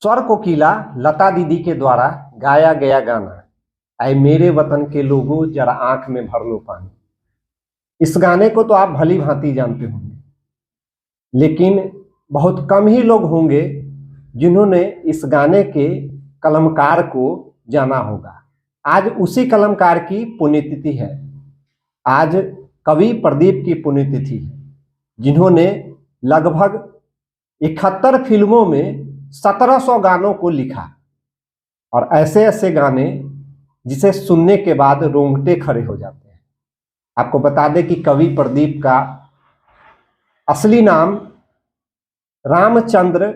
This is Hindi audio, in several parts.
स्वर कोकिला लता दीदी के द्वारा गाया गया गाना ऐ मेरे वतन के लोगों जरा आंख में भर लो पानी। इस गाने को तो आप भली भांति जानते होंगे, लेकिन बहुत कम ही लोग होंगे जिन्होंने इस गाने के कलमकार को जाना होगा। आज उसी कलमकार की पुण्यतिथि है। आज कवि प्रदीप की पुण्यतिथि है, जिन्होंने लगभग 71 फिल्मों में 1700 गानों को लिखा और ऐसे ऐसे गाने जिसे सुनने के बाद रोंगटे खड़े हो जाते हैं। आपको बता दें कि कवि प्रदीप का असली नाम रामचंद्र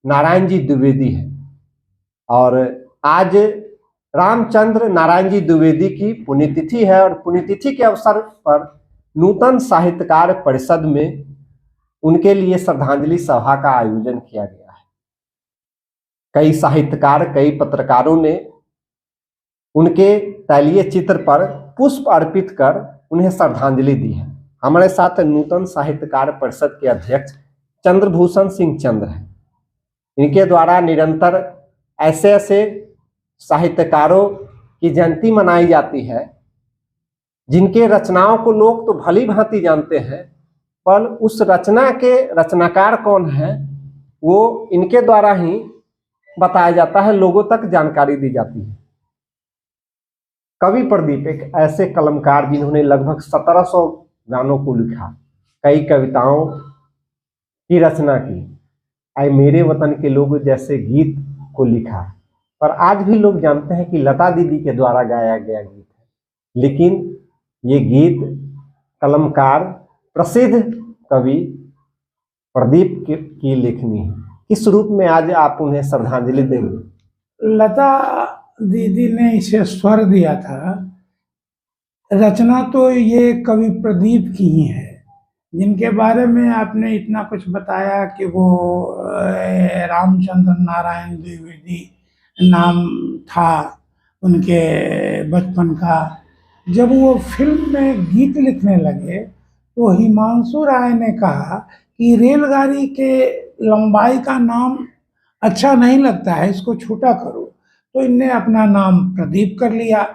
नारायण जी द्विवेदी है और आज रामचंद्र नारायण जी द्विवेदी की पुण्यतिथि है और पुण्यतिथि के अवसर पर नूतन साहित्यकार परिषद में उनके लिए श्रद्धांजलि सभा का आयोजन किया गया है। कई साहित्यकार, कई पत्रकारों ने उनके तैलीय चित्र पर पुष्प अर्पित कर उन्हें श्रद्धांजलि दी है। हमारे साथ नूतन साहित्यकार परिषद के अध्यक्ष चंद्रभूषण सिंह चंद्र हैं। इनके द्वारा निरंतर ऐसे ऐसे साहित्यकारों की जयंती मनाई जाती है जिनके रचनाओं को लोग तो भली भांति जानते हैं, पर उस रचना के रचनाकार कौन है वो इनके द्वारा ही बताया जाता है, लोगों तक जानकारी दी जाती है। कवि प्रदीप एक ऐसे कलमकार जिन्होंने लगभग 1700 गानों को लिखा, कई कविताओं की रचना की, ऐ मेरे वतन के लोग जैसे गीत को लिखा, पर आज भी लोग जानते हैं कि लता दीदी के द्वारा गाया गया गीत है। लेकिन ये गीत कलमकार प्रसिद्ध कवि प्रदीप की लेखनी है। किस रूप में आज आप उन्हें श्रद्धांजलि देंगे? लता दीदी ने इसे स्वर दिया था। रचना तो ये कवि प्रदीप की ही है, जिनके बारे में आपने इतना कुछ बताया कि वो रामचंद्र नारायण द्विवेदी नाम था उनके बचपन का। जब वो फिल्म में गीत लिखने लगे तो हिमांशु राय ने कहा कि रेलगाड़ी के लंबाई का नाम अच्छा नहीं लगता है, इसको छोटा करो, तो इनने अपना नाम प्रदीप कर लिया।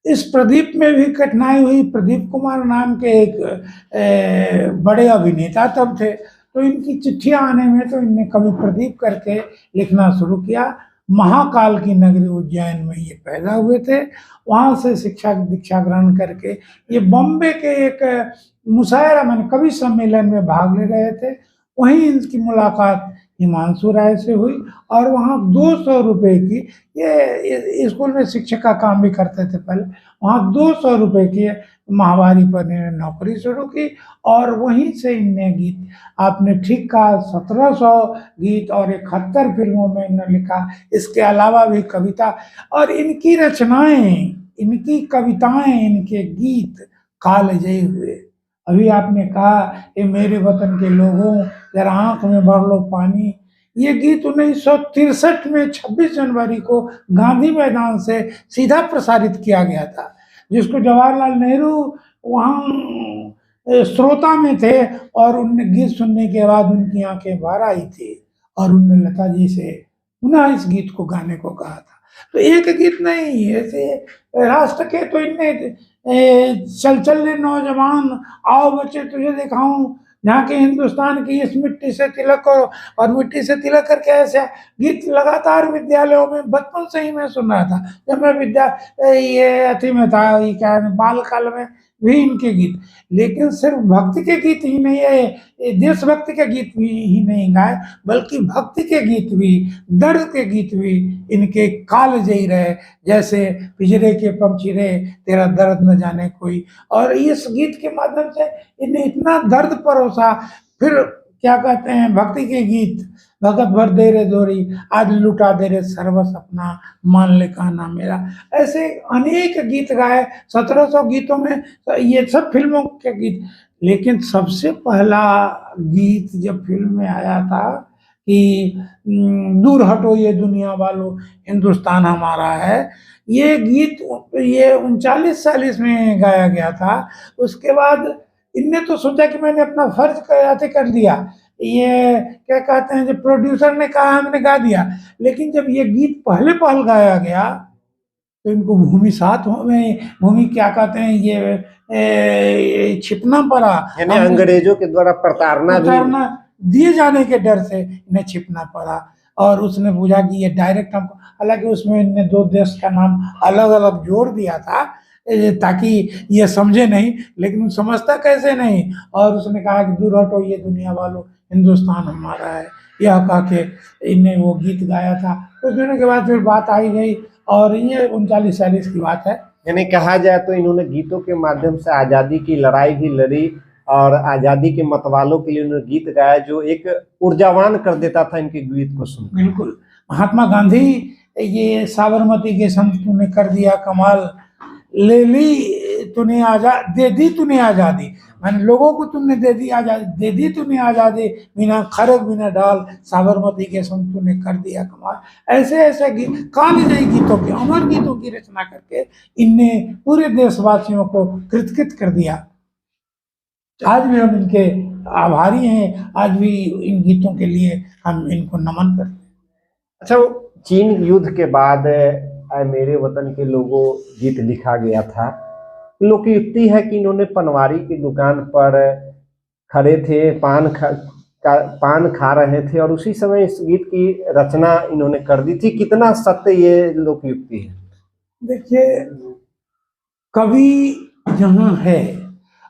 इस प्रदीप में भी कठिनाई हुई। प्रदीप कुमार नाम के एक बड़े अभिनेता तब थे, तो इनकी चिट्ठियां आने में तो इनने कवि प्रदीप करके लिखना शुरू किया। महाकाल की नगरी उज्जैन में ये पैदा हुए थे, वहाँ से शिक्षा दीक्षा ग्रहण करके ये बॉम्बे के एक मुशायरा मन कवि सम्मेलन में भाग ले रहे थे। वहीं इनकी मुलाकात हिमांशु राय से हुई और वहाँ 200 रुपये की, ये स्कूल में शिक्षक का काम भी करते थे पहले, वहाँ 200 रुपये की माहवारी पर इन्होंने नौकरी शुरू की और वहीं से इनने गीत, आपने ठीक कहा, 1700 गीत और 71 फिल्मों में इन्होंने लिखा। इसके अलावा भी कविता और इनकी रचनाएं, इनकी कविताएं, इनके गीत कालजयी हुए। अभी आपने कहा ये मेरे वतन के लोगों जरा आंख में भर लो पानी, ये गीत 1963 में 26 जनवरी को गांधी मैदान से सीधा प्रसारित किया गया था, जिसको जवाहरलाल नेहरू वहाँ श्रोता में थे और उनने गीत सुनने के बाद उनकी आंखें बाहर आई थी और उनने लता जी से पुनः इस गीत को गाने को कहा था। तो एक गीत नहीं, ऐसे राष्ट्र के तो इनने चल चल ले नौजवान, आओ बच्चे तुझे दिखाऊं, जहाँ के हिंदुस्तान की इस मिट्टी से तिलक करो, और मिट्टी से तिलक करके ऐसे गीत लगातार विद्यालयों में बचपन से ही मैं सुन रहा था। जब मैं ये अति में था, ये क्या बाल काल में भी इनके गीत, लेकिन सिर्फ भक्ति के गीत ही नहीं है, देशभक्ति के गीत भी ही नहीं गाए, बल्कि भक्ति के गीत भी, दर्द के गीत भी इनके कालजयी रहे, जैसे पिंजरे के पंछी रे तेरा दर्द न जाने कोई। और इस गीत के माध्यम से इन्हें इतना दर्द परोसा। फिर क्या कहते हैं, भक्ति के गीत, भगत भर दे रे दोरी, आज लुटा दे रे सर्वस अपना, मान ले कहना मेरा, ऐसे अनेक गीत गाए। 1700 गीतों में ये सब फिल्मों के गीत। लेकिन सबसे पहला गीत जब फिल्म में आया था कि दूर हटो ये दुनिया वालों, हिंदुस्तान हमारा है, ये गीत ये 39-40 में गाया गया था। उसके बाद इनने तो सोचा कि मैंने अपना फर्ज कर दिया, ये क्या कहते हैं, जब प्रोड्यूसर ने कहा हमने गा दिया, लेकिन जब ये गीत पहले पहल गाया गया तो इनको भूमि साथ में भूमि क्या कहते हैं ये छिपना पड़ा, यानी अंग्रेजों के द्वारा प्रताड़ना भी उतारना दिए जाने के डर से इन्हें छिपना पड़ा। और उसने पूछा कि ये डायरेक्ट हमको, हालांकि उसमें इनने दो देश का नाम अलग अलग जोड़ दिया था ताकि ये समझे नहीं, लेकिन वो समझता कैसे नहीं। और उसने कहा कि दूर हटो ये दुनिया वालों, हिंदुस्तान हमारा है, यह कह के इनने वो गीत गाया था। कुछ दिनों के बाद फिर बात आई गई और ये 39-40 की बात है। यानी कहा जाए तो इन्होंने गीतों के माध्यम से आज़ादी की लड़ाई भी लड़ी और आज़ादी के मतवालों के लिए उन्होंने गीत गाया जो एक ऊर्जावान कर देता था इनके गीत को सुन। बिल्कुल, महात्मा गांधी ये साबरमती के संग तूने कर दिया कमाल, ले ली तूने आजाद, दे दी तूने आज़ादी, मैंने लोगों को तुमने दे दी आज़ादी, दे दी तूने आज़ादी, बिना खरग बिना डाल, साबरमती के संग तूने कर दिया कमाल। ऐसे ऐसे गीत, कालजयी गीतों के, अमर गीतों की रचना करके इनने पूरे देशवासियों को कृतकृत कर दिया। आज भी हम इनके आभारी हैं, आज भी इन गीतों के लिए हम इनको नमन करते हैं। अच्छा, चीन युद्ध के बाद ऐ मेरे वतन के लोगों गीत लिखा गया था। लोग की युक्ति है कि इन्होंने पनवारी की दुकान पर खड़े थे, पान खा रहे थे और उसी समय इस गीत की रचना इन्होंने कर दी थी। कितना सत्य ये लोक युक्ति है? देखिए, कवि जहाँ है,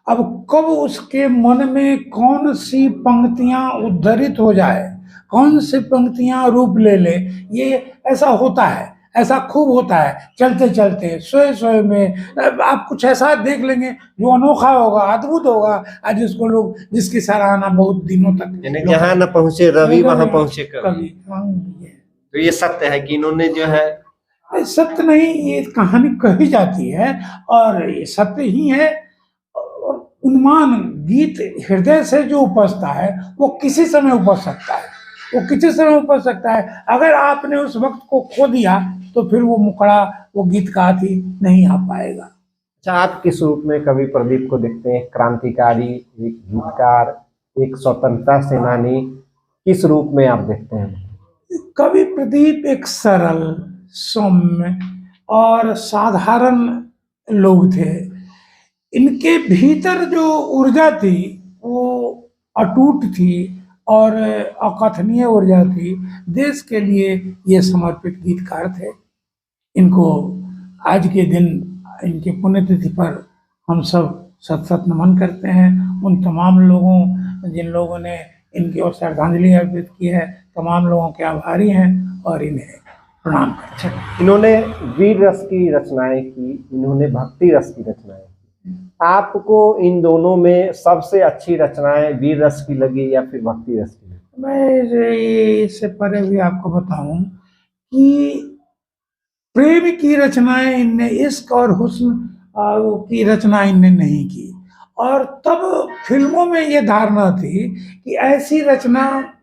अब कब उसके मन में कौन सी पंक्तियां उद्धरित हो जाए, कौन सी पंक्तियां रूप ले ले, ये ऐसा होता है, ऐसा खूब होता है। चलते चलते सोए सोए में आप कुछ ऐसा देख लेंगे जो अनोखा होगा, अद्भुत होगा, आज जिसको लोग, जिसकी सराहना बहुत दिनों तक, यानी जहाँ न पहुंचे रवि वहां पहुंचे कवि। कवि। तो ये सत्य है कि इन्होंने जो है, सत्य नहीं, ये कहानी कही जाती है और ये सत्य ही है। उन्माद गीत हृदय से जो उपजता है वो किसी समय उपज सकता है, वो किसी समय उपज सकता है। अगर आपने उस वक्त को खो दिया तो फिर वो मुखड़ा, वो गीत का ही नहीं आ पाएगा। अच्छा, आप किस रूप में कवि प्रदीप को देखते हैं? क्रांतिकारी, एक गीतकार, एक स्वतंत्रता सेनानी, किस रूप में आप देखते हैं? कवि प्रदीप एक सरल, सौम्य और साधारण लोग थे। इनके भीतर जो ऊर्जा थी वो अटूट थी और अकथनीय ऊर्जा थी। देश के लिए ये समर्पित गीतकार थे। इनको आज के दिन, इनकी पुण्यतिथि पर हम सब सत सत नमन करते हैं। उन तमाम लोगों, जिन लोगों ने इनकी ओर श्रद्धांजलि अर्पित की है, तमाम लोगों के आभारी हैं और इन्हें प्रणाम करते हैं। इन्होंने वीर रस की रचनाएं की, इन्होंने भक्ति रस की रचनाएं की। आपको इन दोनों में सबसे अच्छी रचनाएं वीर रस की लगी या फिर भक्ति रस की लगी? मैं इससे परे भी आपको बताऊं कि प्रेम की रचनाएं इनने, इश्क और हुस्न की रचना इनने नहीं की। और तब फिल्मों में ये धारणा थी कि ऐसी रचना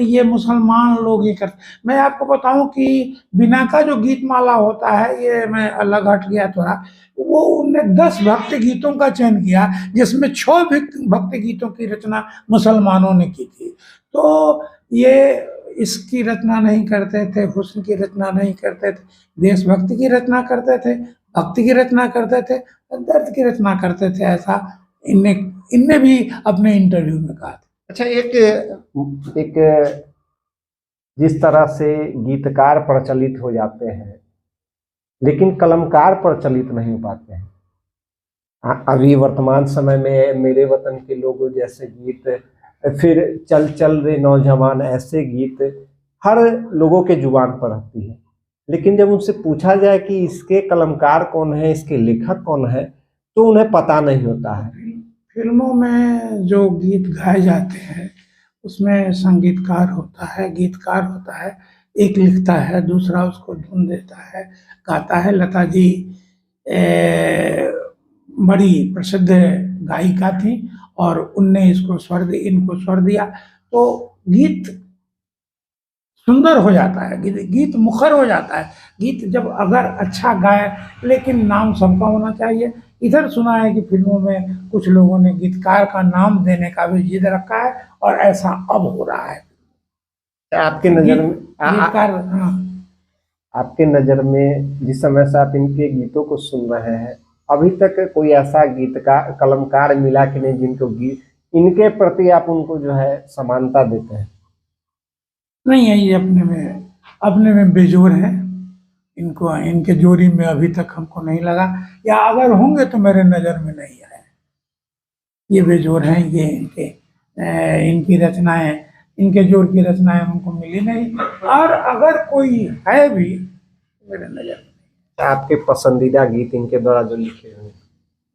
ये मुसलमान लोग ही करते। मैं आपको बताऊं कि बिना का जो गीतमाला होता है, ये मैं अलग हट गया थोड़ा, वो उनने 10 भक्ति गीतों का चयन किया जिसमें 6 भक्ति गीतों की रचना मुसलमानों ने की थी। तो ये इसकी रचना नहीं करते थे, हुस्न की रचना नहीं करते थे, देशभक्ति की रचना करते थे, भक्ति की रचना करते थे, दर्द की रचना करते थे। ऐसा इनने भी अपने इंटरव्यू में कहा था। अच्छा, एक जिस तरह से गीतकार प्रचलित हो जाते हैं लेकिन कलमकार प्रचलित नहीं हो पाते हैं। अभी वर्तमान समय में मेरे वतन के लोगों जैसे गीत, फिर चल चल रे नौजवान, ऐसे गीत हर लोगों के जुबान पर रहती है, लेकिन जब उनसे पूछा जाए कि इसके कलमकार कौन है, इसके लेखक कौन है, तो उन्हें पता नहीं होता है। फिल्मों में जो गीत गाए जाते हैं उसमें संगीतकार होता है, गीतकार होता है, एक लिखता है, दूसरा उसको धुन देता है, गाता है। लता जी बड़ी प्रसिद्ध गायिका थी और उनने इसको इनको स्वर दिया, तो गीत सुंदर हो जाता है, गीत मुखर हो जाता है। गीत जब अगर अच्छा गाए, लेकिन नाम सबका होना चाहिए इधर सुना है कि फिल्मों में कुछ लोगों ने गीतकार का नाम देने का भी जिद रखा है और ऐसा अब हो रहा है। आपके नजर में गीतकार, हाँ, आपके नज़र में जिस समय से आप इनके गीतों को सुन रहे हैं, अभी तक कोई ऐसा गीतकार कलमकार मिला कि नहीं जिनको गीत इनके प्रति आप उनको जो है समानता देते हैं? नहीं है, ये अपने में बेजोर है। इनको इनके जोड़ी में अभी तक हमको नहीं लगा, या अगर होंगे तो मेरे नज़र में नहीं आए। ये बेजोर हैं, ये इनकी रचनाएं, इनके जोर की रचनाएं उनको मिली नहीं, और अगर कोई है भी मेरे नज़र में। आपके पसंदीदा गीत इनके द्वारा जो लिखे हुए?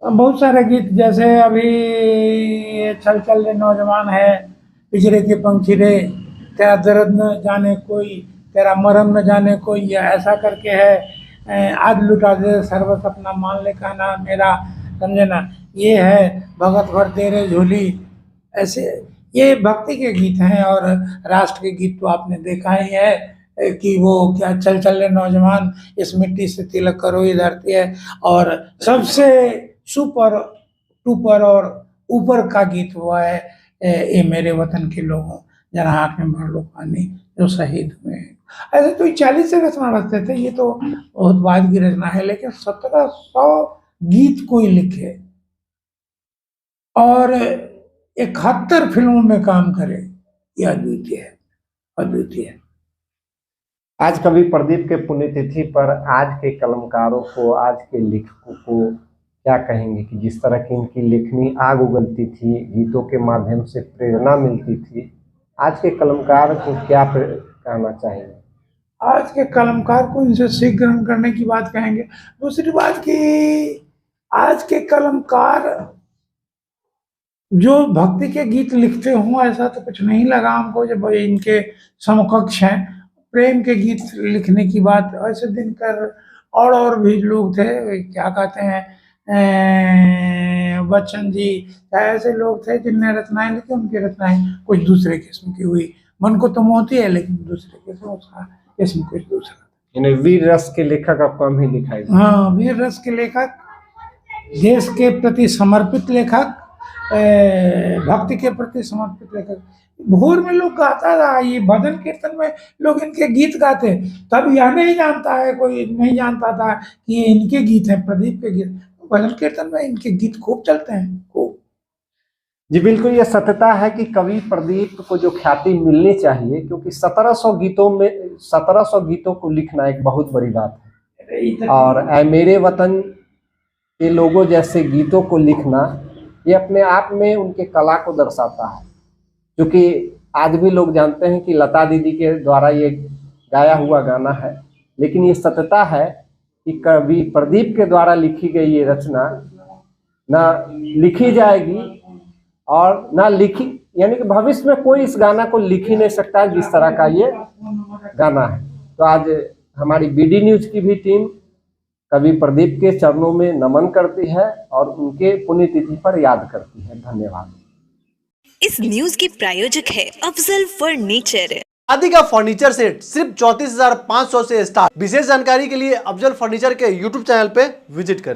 बहुत सारे गीत, जैसे अभी चल चल रे नौजवान है, पिंजरे के पंछी रे, तेरा दर्द न जाने कोई, तेरा मरम न जाने कोई, या ऐसा करके है, आज लुटा दे सर्वस अपना मान ले कहना मेरा, समझे ना, ये है भगत भर तेरे झोली। ऐसे ये भक्ति के गीत हैं। और राष्ट्र के गीत तो आपने देखा ही है कि वो क्या, चल चल रे नौजवान, इस मिट्टी से तिलक करो ये धरती है, और सबसे सुपर टूपर और ऊपर का गीत हुआ है ये मेरे वतन के लोगों, जरा आँख में भर लो पानी, जो शहीद हुए हैं। ऐसे तो 40 से रचना रचते थे, ये तो बहुत बाद की रचना है, लेकिन 1700 गीत कोई लिखे और 71 फिल्मों में काम करे, ये अद्वितीय है, अद्वितीय है। आज कवि प्रदीप के पुण्यतिथि पर आज के कलमकारों को, आज के लेखकों को क्या कहेंगे कि जिस तरह की इनकी लेखनी आग उगलती थी, गीतों के माध्यम से प्रेरणा मिलती थी, आज के कलमकार को क्या कहना चाहेंगे? आज के कलमकार को इनसे सीख ग्रहण करने की बात कहेंगे। दूसरी बात कि आज के कलमकार जो भक्ति के गीत लिखते हों, ऐसा तो कुछ नहीं लगा हमको जब इनके समकक्ष हैं। प्रेम के गीत लिखने की बात, ऐसे दिनकर और भी लोग थे, क्या कहते हैं, बच्चन जी, ऐसे लोग थे जिनने रचनाएं लिखी, उनकी रचनाएं कुछ दूसरे किस्म की हुई। मन को तो मोहती है, लेकिन दूसरे किस्म, उसका किस्म कुछ दूसरा। वीर रस के लेखक आप कम ही दिखाई देते। हाँ, वीर रस के लेखक, देश के प्रति समर्पित लेखक, भक्ति के प्रति समर्पित लेखक। भोर में लोग गाता था, ये भजन कीर्तन में लोग इनके गीत गाते, तब यह नहीं जानता है, कोई नहीं जानता था कि ये इनके गीत हैं, प्रदीप के गीत। भजन कीर्तन में इनके गीत खूब चलते हैं, खूब। जी बिल्कुल, ये सत्यता है कि कवि प्रदीप को जो ख्याति मिलनी चाहिए, क्योंकि 1700 गीतों को लिखना एक बहुत बड़ी बात है, और ऐ मेरे वतन के लोगों जैसे गीतों को लिखना, ये अपने आप में उनके कला को दर्शाता है। क्योंकि आज भी लोग जानते हैं कि लता दीदी के द्वारा ये गाया हुआ गाना है, लेकिन ये सत्यता है कि कवि प्रदीप के द्वारा लिखी गई ये रचना ना लिखी जाएगी और ना लिखी, यानी कि भविष्य में कोई इस गाना को लिख ही नहीं सकता जिस तरह का ये गाना है। तो आज हमारी बीडी न्यूज की भी टीम कवि प्रदीप के चरणों में नमन करती है और उनके पुण्यतिथि पर याद करती है। धन्यवाद। इस न्यूज की प्रायोजक है अफजल फर्नीचर। शादी का फर्नीचर सेट सिर्फ 34,500 से स्टार्ट। विशेष जानकारी के लिए अफजल फर्नीचर के यूट्यूब चैनल पे विजिट करें।